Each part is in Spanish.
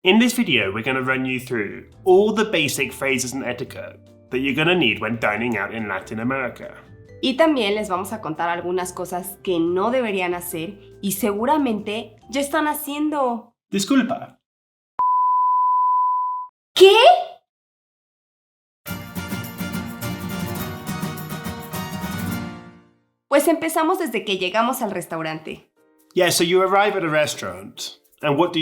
In this video, we're going to run you through all the basic phrases and etiquette that you're going to need when dining out in Latin America. Y también les vamos a contar algunas cosas que no deberían hacer y seguramente ya están haciendo. Disculpa. ¿Qué? Pues empezamos desde que llegamos al restaurante. Yeah, so you arrive at a restaurant, and what do?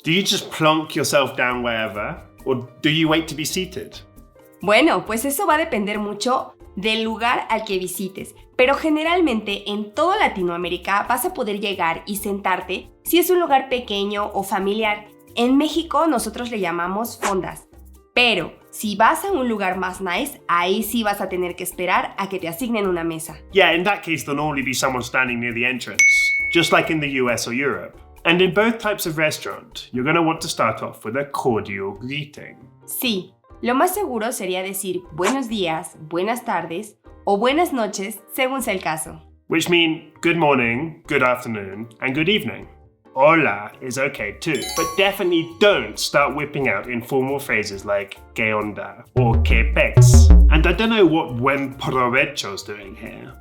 Do you just plonk yourself down wherever, or do you wait to be seated? Bueno, pues eso va a depender mucho del lugar al que visites, pero generalmente en toda Latinoamérica vas a poder llegar y sentarte si es un lugar pequeño o familiar. En México nosotros le llamamos fondas, pero si vas a un lugar más nice, ahí sí vas a tener que esperar a que te asignen una mesa. Yeah, in that case there'll normally be someone standing near the entrance, just like in the US or Europe. And in both types of restaurant, you're going to want to start off with a cordial greeting. Sí, lo más seguro sería decir buenos días, buenas tardes o buenas noches según sea el caso. Which mean good morning, good afternoon, and good evening. Hola is okay too, but definitely don't start whipping out informal phrases like ¿qué onda? Or ¿qué pex? And I don't know what buen provecho's doing here,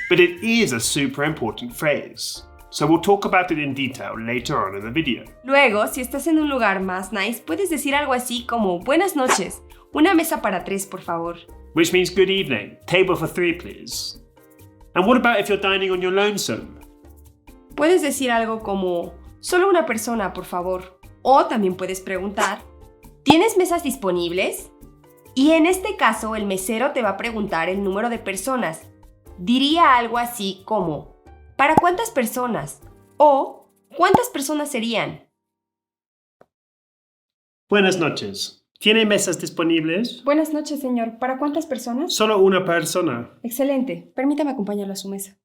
but it is a super important phrase. So we'll talk about it in detail later on in the video. Luego, si estás en un lugar más nice, puedes decir algo así como buenas noches, una mesa para 3 por favor. Which means good evening, table for 3 please. And what about if you're dining on your lonesome? Puedes decir algo como solo una persona por favor. O también puedes preguntar ¿tienes mesas disponibles? Y en este caso el mesero te va a preguntar el número de personas. Diría algo así como ¿para cuántas personas? O ¿cuántas personas serían? Buenas noches. ¿Tiene mesas disponibles? Buenas noches, señor. ¿Para cuántas personas? Solo una persona. Excelente. Permítame acompañarlo a su mesa.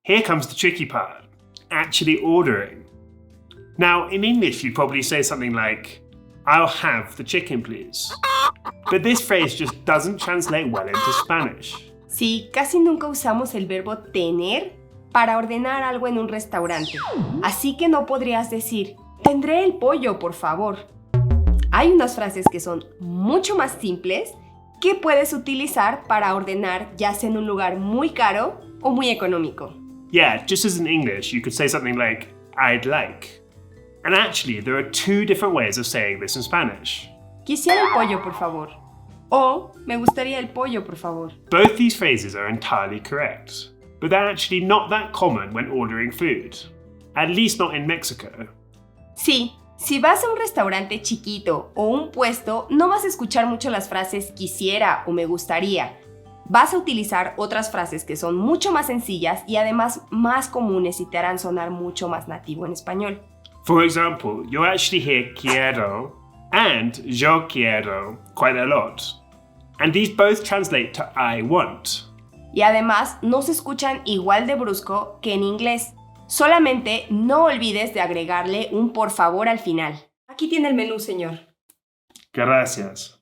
Here comes the tricky part. Actually ordering. Now, in English, you'd probably say something like, I'll have the chicken, please. But this phrase just doesn't translate well into Spanish. Sí, casi nunca usamos el verbo tener para ordenar algo en un restaurante. Así que no podrías decir, tendré el pollo, por favor. Hay unas frases que son mucho más simples que puedes utilizar para ordenar ya sea en un lugar muy caro o muy económico. Yeah, just as in English, you could say something like, I'd like. And actually, there are 2 different ways of saying this in Spanish. Quisiera el pollo, por favor. O me gustaría el pollo, por favor. Both these phrases are entirely correct, but they're actually not that common when ordering food. At least not in Mexico. Sí, si vas a un restaurante chiquito o un puesto, no vas a escuchar mucho las frases quisiera o me gustaría. Vas a utilizar otras frases que son mucho más sencillas y además más comunes y te harán sonar mucho más nativo en español. For example, you'll actually hear quiero and yo quiero quite a lot. And these both translate to I want. Y además no se escuchan igual de brusco que en inglés. Solamente no olvides de agregarle un por favor al final. Aquí tiene el menú, señor. Gracias.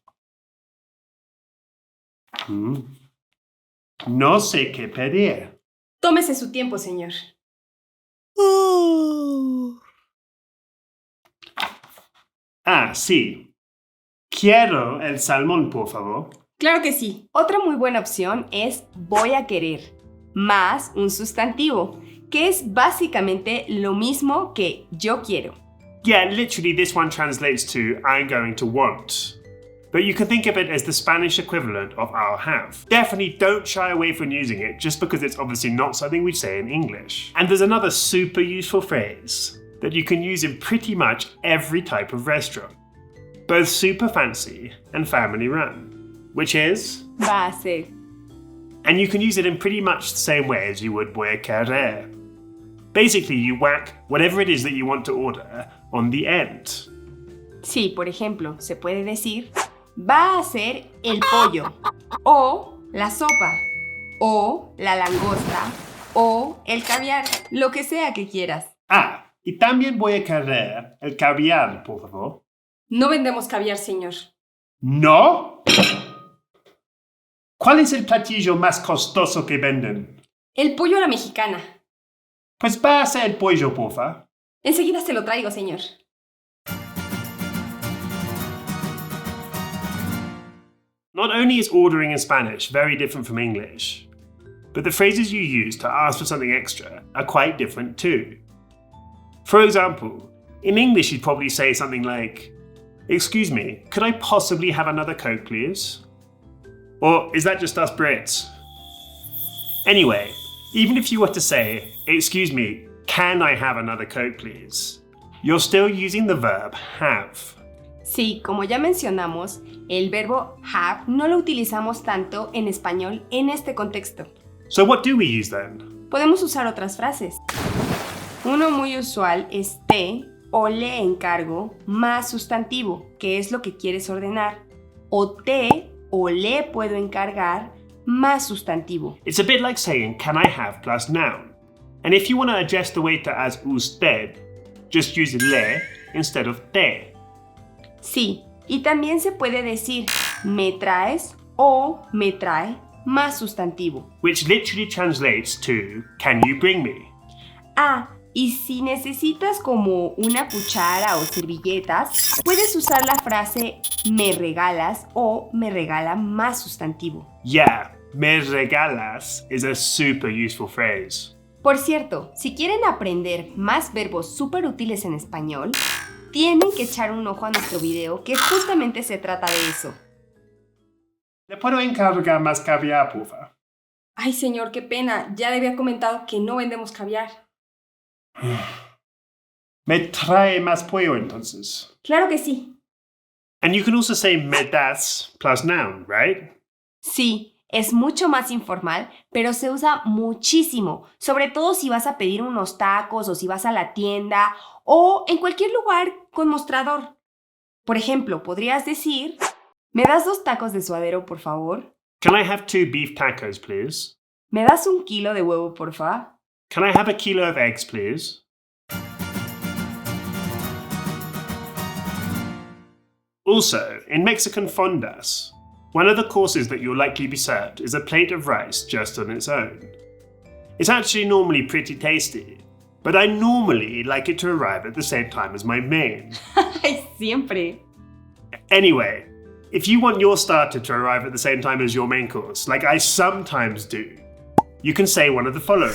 No sé qué pedir. Tómese su tiempo, señor. Ah, sí. Quiero el salmón, por favor. Claro que sí. Otra muy buena opción es voy a querer, más un sustantivo, que es básicamente lo mismo que yo quiero. Yeah, literally this one translates to I'm going to want. But you can think of it as the Spanish equivalent of I'll have. Definitely don't shy away from using it just because it's obviously not something we'd say in English. And there's another super useful phrase that you can use in pretty much every type of restaurant, both super fancy and family run, which is Va a ser. and you can use it in pretty much the same way as you would voy a querer. Basically, you whack whatever it is that you want to order on the end. Sí, por ejemplo, se puede decir va a ser el pollo, o la sopa, o la langosta, o el caviar, lo que sea que quieras. Ah, y también voy a querer el caviar, por favor. No vendemos caviar, señor. ¿No? ¿Cuál es el platillo más costoso que venden? El pollo a la mexicana. Pues pasa el pollo, porfa. Enseguida se lo traigo, señor. Not only is ordering in Spanish very different from English, but the phrases you use to ask for something extra are quite different too. For example, in English you'd probably say something like, "Excuse me, could I possibly have another Coke, please?" Or is that just us Brits? Anyway, even if you were to say, "Excuse me, can I have another Coke, please?" you're still using the verb have. Sí, como ya mencionamos, el verbo have no lo utilizamos tanto en español en este contexto. So what do we use then? Podemos usar otras frases. Uno muy usual es te o le encargo más sustantivo, que es lo que quieres ordenar, o te o le puedo encargar más sustantivo. It's a bit like saying can I have plus noun. And if you want to address the waiter as usted, just use le instead of te. Sí, y también se puede decir me traes o me trae más sustantivo. Which literally translates to can you bring me? Ah, y si necesitas como una cuchara o servilletas, puedes usar la frase me regalas o me regala más sustantivo. Yeah, me regalas is a super useful phrase. Por cierto, si quieren aprender más verbos súper útiles en español, tienen que echar un ojo a nuestro video que justamente se trata de eso. ¿Le puedo encargar más caviar, porfa? Ay, señor, qué pena. Ya le había comentado que no vendemos caviar. ¿Me trae más pollo entonces? Claro que sí. And you can also say me das plus noun, right? Sí, es mucho más informal, pero se usa muchísimo, sobre todo si vas a pedir unos tacos o si vas a la tienda o en cualquier lugar con mostrador. Por ejemplo, podrías decir, ¿me das 2 tacos de suadero, por favor? Can I have 2 beef tacos, please? ¿Me das 1 kilo de huevo, por favor? Can I have a kilo of eggs, please? Also, in Mexican fondas, one of the courses that you'll likely be served is a plate of rice just on its own. It's actually normally pretty tasty, but I normally like it to arrive at the same time as my main. Ay, siempre. Anyway, if you want your starter to arrive at the same time as your main course, like I sometimes do, you can say one of the following.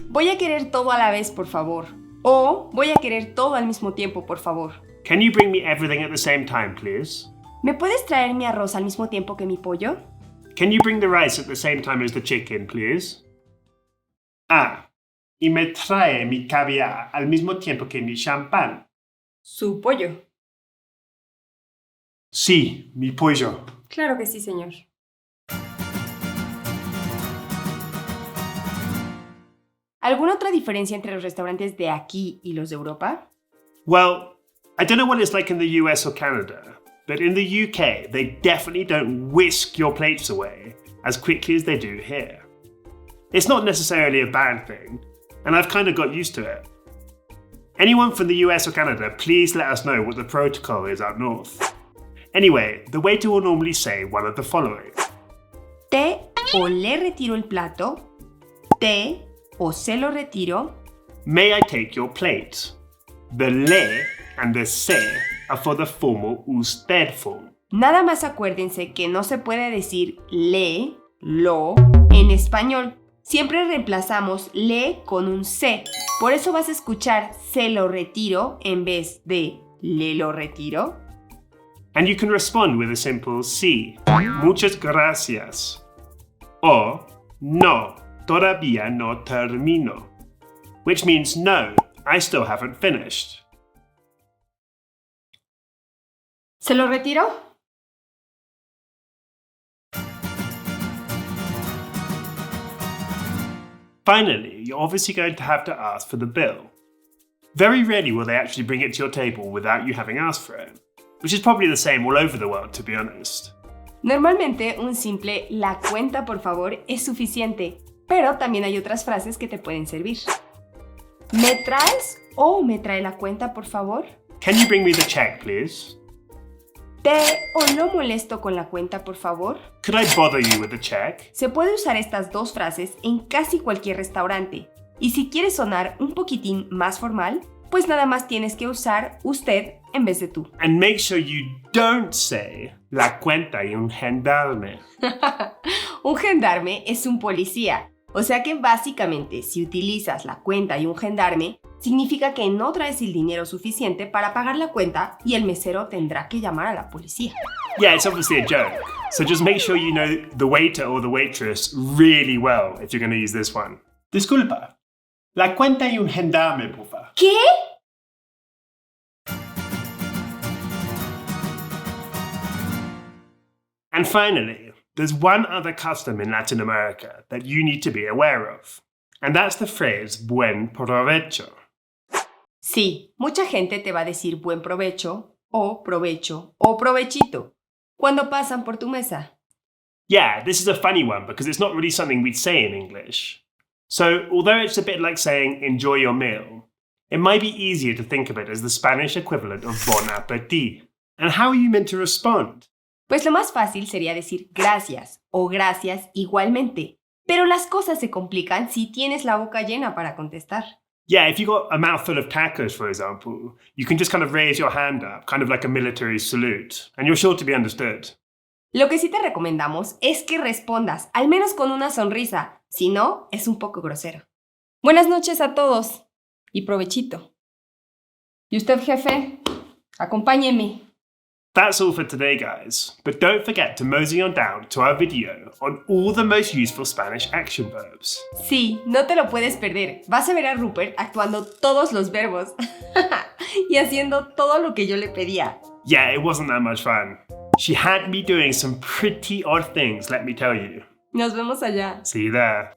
Voy a querer todo a la vez, por favor. O voy a querer todo al mismo tiempo, por favor. Can you bring me everything at the same time, please? ¿Me puedes traer mi arroz al mismo tiempo que mi pollo? Can you bring the rice at the same time as the chicken, please? Ah, y me trae mi caviar al mismo tiempo que mi champán. Su pollo. Sí, mi pollo. Claro que sí, señor. ¿Alguna otra diferencia entre los restaurantes de aquí y los de Europa? Well, I don't know what it's like in the US or Canada, but in the UK, they definitely don't whisk your plates away as quickly as they do here. It's not necessarily a bad thing, and I've kind of got used to it. Anyone from the US or Canada, please let us know what the protocol is up north. Anyway, the waiter will normally say one of the following. Te o le retiro el plato. Te o se lo retiro. May I take your plate? The le and the se are for the formal usted form. Nada más acuérdense que no se puede decir le, lo, en español. Siempre reemplazamos le con un se. Por eso vas a escuchar se lo retiro en vez de le lo retiro. And you can respond with a simple sí, muchas gracias. Or no, todavía no termino. Which means no, I still haven't finished. ¿Se lo retiro? Finally, you're obviously going to have to ask for the bill. Very rarely will they actually bring it to your table without you having asked for it, which is probably the same all over the world, to be honest. Normalmente un simple la cuenta por favor es suficiente, pero también hay otras frases que te pueden servir. ¿Me traes o me trae la cuenta por favor? Can you bring me the check, please? ¿Te o no molesto con la cuenta por favor? Could I bother you with the check? Se puede usar estas dos frases en casi cualquier restaurante, Y si quieres sonar un poquitín más formal, pues nada más tienes que usar usted en vez de tú. And make sure you don't say la cuenta y un gendarme. Un gendarme es un policía. O sea que básicamente, si utilizas la cuenta y un gendarme, significa que no traes el dinero suficiente para pagar la cuenta y el mesero tendrá que llamar a la policía. Yeah, it's obviously a joke. So just make sure you know the waiter or the waitress really well if you're going to use this one. Disculpa. La cuenta y un gendarme, por favor. ¿Qué? And finally, there's one other custom in Latin America that you need to be aware of. And that's the phrase buen provecho. Sí, mucha gente te va a decir buen provecho o provechito cuando pasan por tu mesa. Yeah, this is a funny one because it's not really something we'd say in English. So, although it's a bit like saying enjoy your meal, it might be easier to think of it as the Spanish equivalent of bon appetit. And how are you meant to respond? Pues lo más fácil sería decir gracias o gracias igualmente, pero las cosas se complican si tienes la boca llena para contestar. Yeah, if you got a mouthful of tacos, for example, you can just kind of raise your hand up, kind of like a military salute, and you're sure to be understood. Lo que sí te recomendamos es que respondas, al menos con una sonrisa, si no, es un poco grosero. Buenas noches a todos y provechito. ¿Y usted, jefe? Acompáñeme. That's all for today, guys, but don't forget to mosey on down to our video on all the most useful Spanish action verbs. Sí, no te lo puedes perder. Vas a ver a Rupert actuando todos los verbos y haciendo todo lo que yo le pedía. Yeah, it wasn't that much fun. She had me doing some pretty odd things, let me tell you. Nos vemos allá. See you there.